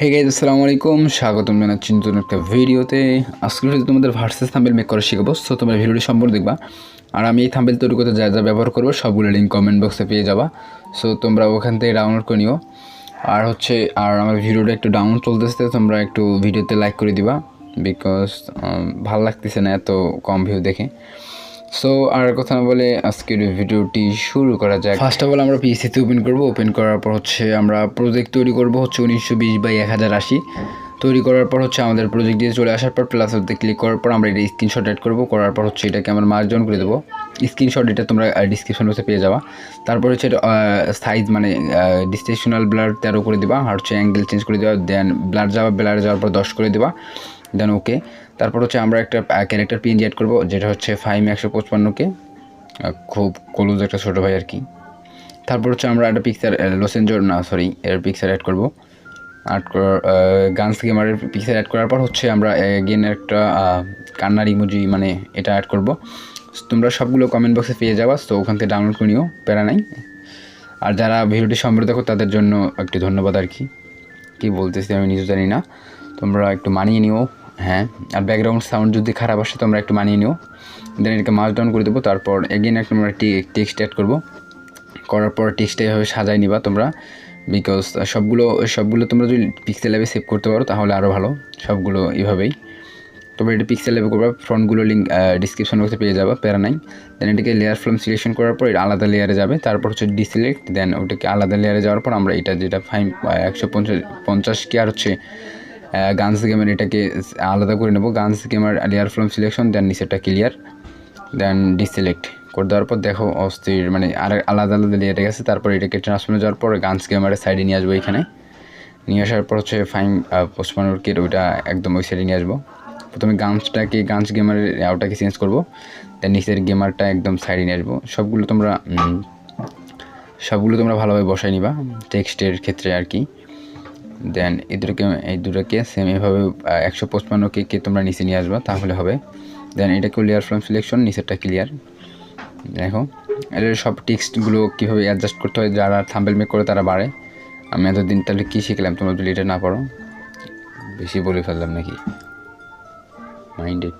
Hey guys, আসসালামু আলাইকুম। স্বাগতম জানাচ্ছি নতুন একটা ভিডিওতে। আজকে তোমাদের ভার্সেস থাম্বনেল মেক করা শিখাবো। সো তোমরা ভিডিওটি সম্পূর্ণ দেখবা। আর আমি এই থাম্বনেল তৈরি করতে যা যা ব্যবহার করবো সবগুলো লিঙ্ক কমেন্ট বক্সে পেয়ে যাবা। সো তোমরা ওখান থেকে ডাউনলোড করে নিও। আর আমার ভিডিওটা একটু ডাউন চলতেছে, তোমরা একটু ভিডিওতে লাইক করে দিবা, বিকজ ভালো লাগতেছে না এত কম ভিউ দেখে। সো আর কথা না বলে আজকের ভিডিওটি শুরু করা যায়। ফার্স্ট অফ অল আমরা পিসিতে ওপেন করব। ওপেন করার পর আমরা প্রজেক্ট তৈরি করব 1920x1080। তৈরি করার পর আমাদের প্রজেক্ট দিয়ে চলে আসার পর প্লাস ওতে ক্লিক করার পর আমরা এটা স্ক্রিনশট অ্যাড করব। করার পর এটাকে আমরা মার্জন করে দেবো। স্ক্রিনশট এটা তোমরা ডিসক্রিপশন বক্সে পেয়ে যাবা। তারপর এটা সাইজ মানে ডিস্টেকশনাল ব্লার 13 করে দেবা। আর অ্যাঙ্গেল চেঞ্জ করে দেওয়া। দেন ব্লার যাওয়ার পর 10 করে দেবা। দেন ওকে। তারপর আমরা একটা ক্যারেক্টার পিএনজি অ্যাড করবো, যেটা ফাহিম 155কে, খুব ক্লোজ একটা ছোটো ভাই আর কি। তারপর আমরা একটা পিকচার এর পিকচার অ্যাড করবো। গানস গেমারের পিকচার অ্যাড করার পর আমরা এগেন একটা কান্নার ইমোজি মানে এটা অ্যাড করব। তোমরা সবগুলো কমেন্ট বক্সে পেয়ে যাবা। তো ওখান থেকে ডাউনলোড করে নিও, প্যারা নাই। আর যারা ভিডিওটি সম্পূর্ণ দেখো তাদের জন্য একটু ধন্যবাদ আর কি বলতেছি আমি নিজে জানি না, তোমরা একটু মানিয়ে নিও। হ্যাঁ, আর ব্যাকগ্রাউন্ড সাউন্ড যদি খারাপ আসে তোমরা একটু মানিয়ে নিও। দেন এটাকে মার্জ ডাউন করে দেবো। তারপর এগেন একটা আমরা টেক্সট অ্যাড করবো। করার পর টেক্সটটা এভাবে সাজাই নিবা তোমরা, বিকজ সবগুলো তোমরা যদি পিক্সেল ল্যাবে সেভ করতে পারো তাহলে আরও ভালো। সবগুলো এভাবেই তোমরা এটা পিক্সেল ল্যাবে করবা। ফ্রন্টগুলো লিঙ্ক ডিসক্রিপশন বক্সে পেয়ে যাবা, প্যারা নাই। দেন এটাকে লেয়ার ফ্রম সিলেকশন করার পর এটা আলাদা লেয়ারে যাবে। তারপর ডিসিলেক্ট। দেন ওটাকে আলাদা লেয়ারে যাওয়ার পর আমরা এটা যেটা 150 আর গানস গেমার এটাকে আলাদা করে নেব। গানস গেমার লেয়ার ফ্রম সিলেকশন, দেন নিচেরটা ক্লিয়ার, দেন ডিসিলেক্ট করে দেওয়ার পর দেখো অস্থির মানে আর আলাদা লেয়ারে গেছে। তারপর এটাকে ট্রান্সফর্মে যাওয়ার পর গানস গেমারের সাইডে নিয়ে আসবো। এখানে নিয়ে আসার পর ফাইম 55কে ওইটা একদম ওই সাইডে নিয়ে আসবো। প্রথমে গানস গেমারের ওটাকে চেঞ্জ করবো। দেন নিচের গেমারটা একদম সাইডে নিয়ে আসবো। সবগুলো তোমরা ভালোভাবে বসাই নিবা টেক্সটের ক্ষেত্রে আর কি। দেন এই দুটোকে সেম এভাবে 155কে তোমরা নিচে নিয়ে আসবা, তাহলে হবে। দেন এটাকেও লেয়ার ফ্রম সিলেকশন, নিচেরটা ক্লিয়ার। দেখো এর সব টেক্সটগুলো কীভাবে অ্যাডজাস্ট করতে হয়, যারা থাম্বনেল মেক করে তারা বাড়ে। আমি এতদিন তাহলে কী শিখলাম, তোমরা যদি এটা না পারো। বেশি বলে ফেললাম নাকি, মাইন্ডেড।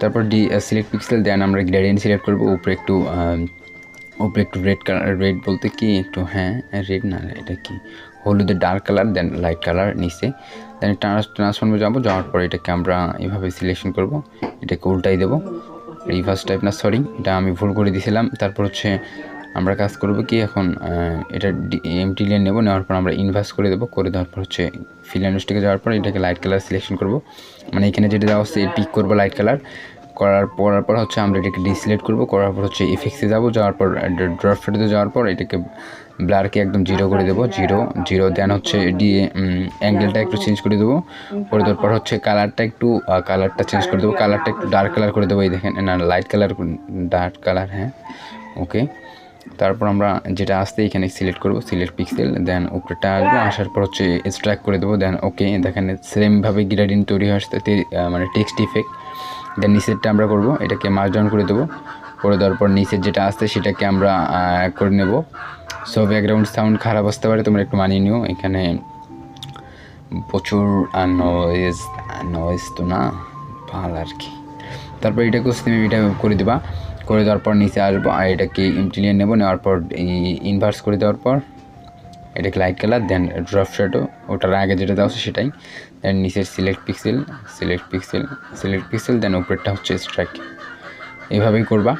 তারপর সিলেক্ট পিক্সেল। দেন আমরা গ্রেডিয়েন্ট সিলেক্ট করবো। উপরে একটু রেড কালার, রেড বলতে কি একটু, হ্যাঁ রেড না, এটা কি হলুদের ডার্ক কালার, দেন লাইট কালার নিচে। দেন ট্রান্সফর্মে যাওয়ার পর এটাকে আমরা এভাবে সিলেকশন করব। এটাকে উল্টাই দেবো, রিভার্স টাইপ না, সরি এটা আমি ভুল করে দিয়েছিলাম। তারপর আমরা কাজ করব কি এখন, এটা এমটি লেন নেবো। নেওয়ার পর আমরা ইনভার্স করে দেবো। করে দেওয়ার পর ফিল অ্যান্ড স্টিকে যাওয়ার পর এটাকে লাইট কালার সিলেকশন করব। মানে এখানে যেটা দেওয়া হচ্ছে পিক করবো লাইট কালার। করার পর আমরা এটাকে ডিসিলেক্ট করবো। করার পর ইফেক্টসে যাবো। যাওয়ার পর ড্রপ ফেটে যাওয়ার পর এটাকে ব্লারকে একদম 0 করে দেবো, জিরো। দেন অ্যাঙ্গেলটা একটু চেঞ্জ করে দেবো। করে দেওয়ার পর কালারটা চেঞ্জ করে দেবো। কালারটা একটু ডার্ক কালার করে দেবো। এই দেখেন, না লাইট কালার, ডার্ক কালার, হ্যাঁ ওকে। তারপর আমরা যেটা আসতে এখানে সিলেক্ট করবো, সিলেক্ট পিক্সেল। দেন উপরেটা আসবো, আসার পর এক্সট্রাক্ট করে দেবো। দেন ওকে, দেখেন সেমভাবে গ্রেডিয়েন্ট তৈরি হয়ে আসতে মানে টেক্সট ইফেক্ট। দেন নিচেরটা আমরা করবো, এটাকে মার্জ ডাউন করে দেবো। করে দেওয়ার পর নিচের যেটা আসছে সেটাকে আমরা করে নেব। সো ব্যাকগ্রাউন্ড সাউন্ড খারাপ আসতে পারে, তোমরা একটু মানিয়ে নিও। এখানে প্রচুর নয়েজ তো না, ভালো আর কি। তারপর এটাকে এটা করে দেবা। করে দেওয়ার পর নিচে আসবো, আর এটাকে ইমটিলিয়ে নেবো। নেওয়ার পর ইনভার্স করে দেওয়ার পর এটাকে লাইট কালার, দেন ড্রপ শ্যাডো, ওটার আগে যেটা দেওয়া আছে সেটাই। দেন নিচের সিলেক্ট পিক্সেল, দেন উপরেরটা স্ট্রাইক। এইভাবেই করবা।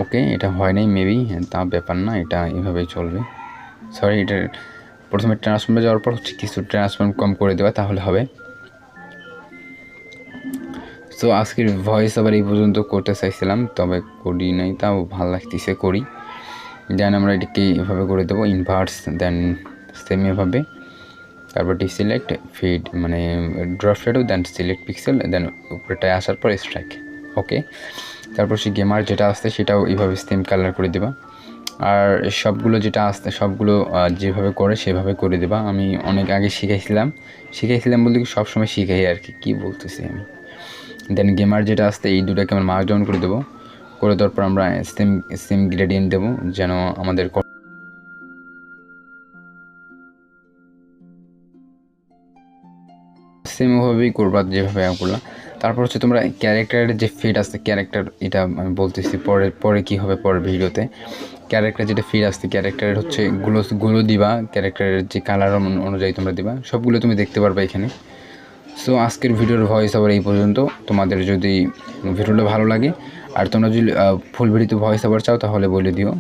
ওকে, এটা হয় নাই মেবি, তা ব্যাপার না, এটা এভাবেই চলবে। সরি, এটা প্রথমে ট্রান্সফর্মে যাওয়ার পর কিছু ট্রান্সফর্ম কম করে দেওয়া, তাহলে হবে। সো আজকের ভয়েস আবার এই পর্যন্ত করতে চাইছিলাম, তবে করি নাই, তাও ভালো লাগতেছে, করি। দেন আমরা এটাকে এভাবে করে দেবো, ইনভার্স। দেন সেম এভাবে। তারপর ডিসিলেক্ট, ফিড মানে drop shadow, then select pixel, then উপরেটায় আসার পর স্ট্রাইক। ওকে। তারপর গেমার যেটা আসছে সেটাও এইভাবে সেম কালার করে দেবা। আর সবগুলো যেটা আসছে সবগুলো যেভাবে করে সেভাবে করে দেবা। আমি অনেক আগে শিখাইছিলাম বলতে কি সবসময় শিখাই আর কি বলতেছি আমি। দেন গেমার যেটা আসছে এই দুটাকে আমরা মার্ক ডাউন করে দেবো। করে দেওয়ার পর আমরা সেম গ্রেডিয়েন্ট দেবো, যেন আমাদের সেম ওভাবেই করবা যেভাবে করলাম। তারপর হচ্ছে তোমরা ক্যারেক্টারের যে ফিড আসছে, ক্যারেক্টার, এটা আমি বলতেছি পরে কী হবে পরের ভিডিওতে। ক্যারেক্টার যেটা ফিড আসছে, ক্যারেক্টারের হচ্ছে গুলো দিবা, ক্যারেক্টারের যে কালার অনুযায়ী তোমরা দিবা, সবগুলো তুমি দেখতে পারবা এখানে। সো আজকের ভিডিওর ভয়েস ওভার এই পর্যন্ত। তোমাদের যদি ভিডিওটা ভালো লাগে আর তোমরা যদি ফুল ভিডিওতে ভয়েস ওভার চাও তাহলে বলে দিও,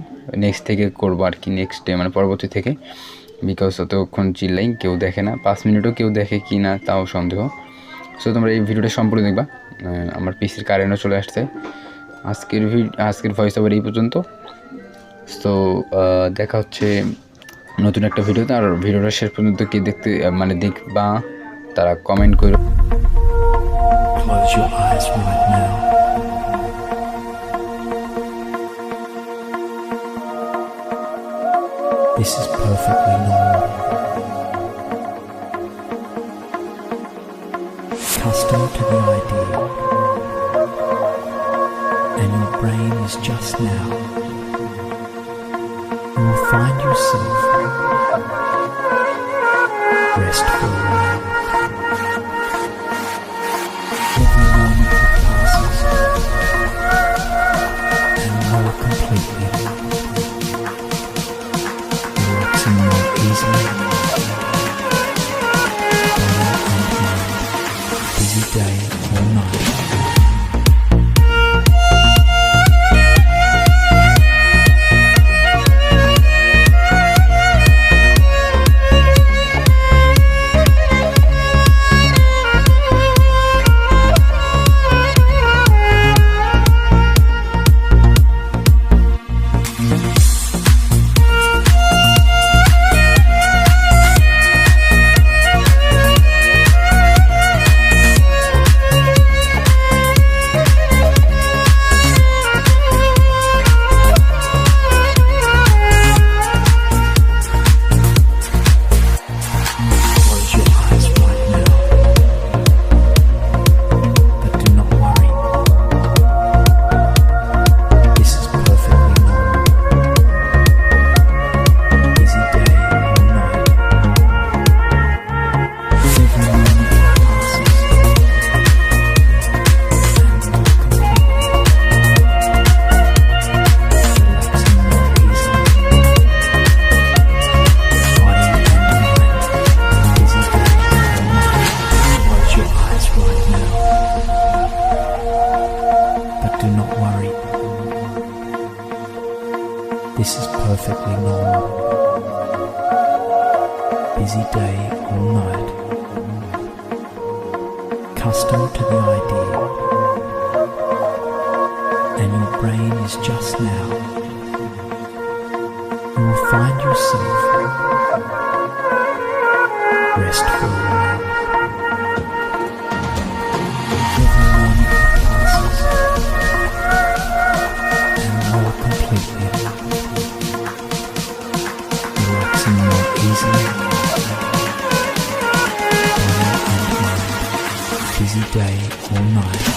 নেক্সট থেকে করবো আর কি, নেক্সট ডে মানে পরবর্তী থেকে। বিকজ অতক্ষণ চিল্লাই কেউ দেখে না, 5 মিনিটও কেউ দেখে কি না তাও সন্দেহ। সো তোমরা এই ভিডিওটা সম্পূর্ণ দেখবা। আমার পিসির কারেন্টও চলে আসছে। আজকের ভয়েস ওভার এই পর্যন্ত। সো দেখা হচ্ছে নতুন একটা ভিডিওতে। আর ভিডিওটা শেষ পর্যন্ত কে দেখতে মানে দেখবা তারা কমেন্ট করো। Close your eyes right now. This is perfectly normal. Custom to the idea, and your brain is just now. You will find yourself restful. Every moment that passes, and more completely, relaxing more easily, body and mind, busy day or night. This is perfectly normal. Busy day or night. Accustomed to the idea, and your brain is just now. You will find yourself restful. Every moment that passes, and more completely, relaxing more easily, body and mind, busy day or night.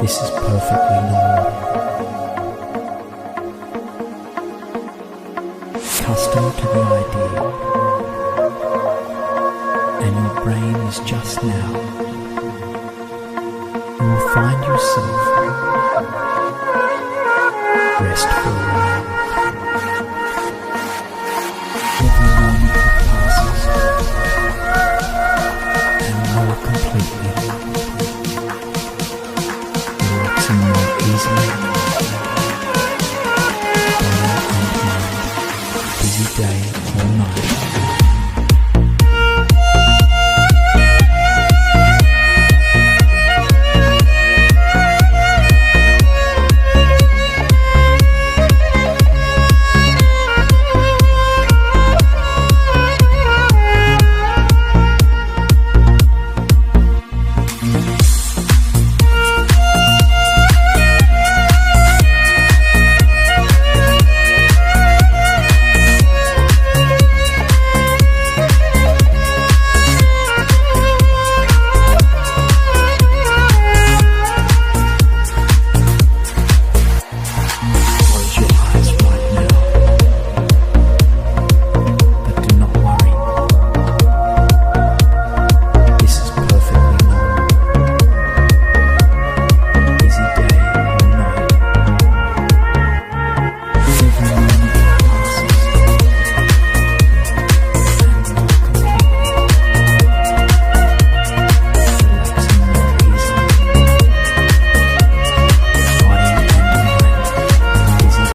This is perfectly normal. accustomed to the idea, and your brain is just now. You will find yourself restful. Every moment that passes, and more completely, relaxing more easily.